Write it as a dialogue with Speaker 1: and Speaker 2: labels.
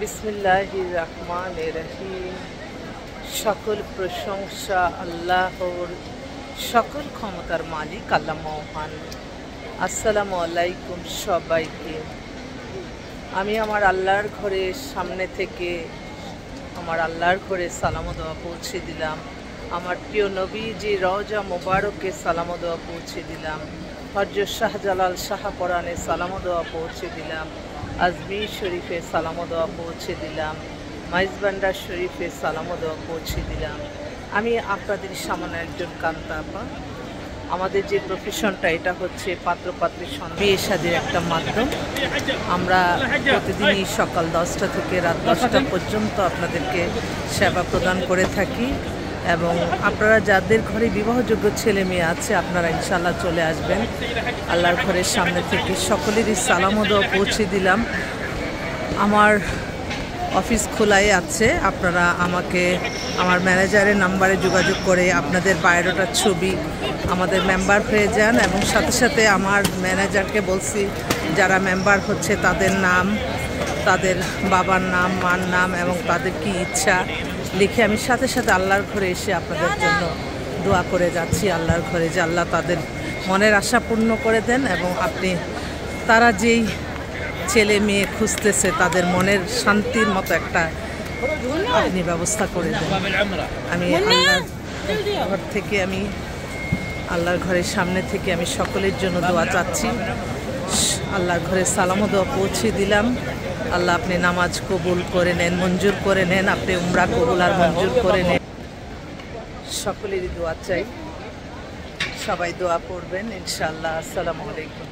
Speaker 1: বিসমিল্লাহির রহমানির রহিম। সকল প্রশংসা আল্লাহর, সকল ক্ষমতার মালিক আল্লাহ মহান। আসসালামু আলাইকুম সবাইকে। আমি আমার আল্লাহর ঘরের সামনে থেকে আমার আল্লাহর ঘরে সালাম ও দোয়া পৌঁছে দিলাম। আমার প্রিয় নবীজি রওজা মোবারকে সালাম ও দোয়া পৌঁছে দিলাম। হযরত শাহজালাল শাহপরানে সালাম ও দোয়া পৌঁছে দিলাম। আজমির শরীফে সালাম ও দোয়া পৌঁছে দিলাম। মাইজবান্ডার শরীফে সালাম ও দোয়া পৌঁছে দিলাম। আমি আপনাদের সামনে একজন কান্তা আপা। আমাদের যে প্রফেশনটা, এটা হচ্ছে পাত্রপাত্রীর বিয়ে শাদীর একটা মাধ্যম। আমরা প্রতিদিনই সকাল 10টা থেকে রাত 10টা পর্যন্ত আপনাদেরকে সেবা প্রদান করে থাকি, এবং আপনারা যাদের ঘরে বিবাহযোগ্য ছেলে মেয়ে আছে আপনারা ইনশাআল্লাহ চলে আসবেন। আল্লাহর ঘরের সামনে থেকে সকলেরই সালাম ও দোয়া পৌঁছে দিলাম। আমার অফিস খোলাই আছে, আপনারা আমাকে আমার ম্যানেজারের নাম্বারে যোগাযোগ করে আপনাদের বায়োডাটার ছবি আমাদের মেম্বার হয়ে যান, এবং সাথে সাথে আমার ম্যানেজারকে বলছি যারা মেম্বার হচ্ছে তাদের নাম, তাদের বাবার নাম, মার নাম এবং তাদের কি ইচ্ছা লিখে আমি সাথে সাথে আল্লাহর ঘরে এসে আপনাদের জন্য দোয়া করে যাচ্ছি আল্লাহর ঘরে, যে আল্লাহ তাদের মনের আশা পূর্ণ করে দেন, এবং তারা যেই ছেলে মেয়ে খুঁজতেছে তাদের মনের শান্তির মতো একটা আপনি ব্যবস্থা করে দেন। আমি আল্লাহর ঘর থেকে, আমি আল্লাহর ঘরের সামনে থেকে আমি সকলের জন্য দোয়া চাচ্ছি। আল্লাহর ঘরে সালাম ও দোয়া পৌঁছে দিলাম। আল্লাহ আপনি নামাজ কবুল করে নেন, মঞ্জুর করে নেন, আপনি উমরা কবুল আর মঞ্জুর করে নেন। সকলেরই দোয়া চাই, সবাই দোয়া করবেন ইনশাআল্লাহ। আসসালামু আলাইকুম।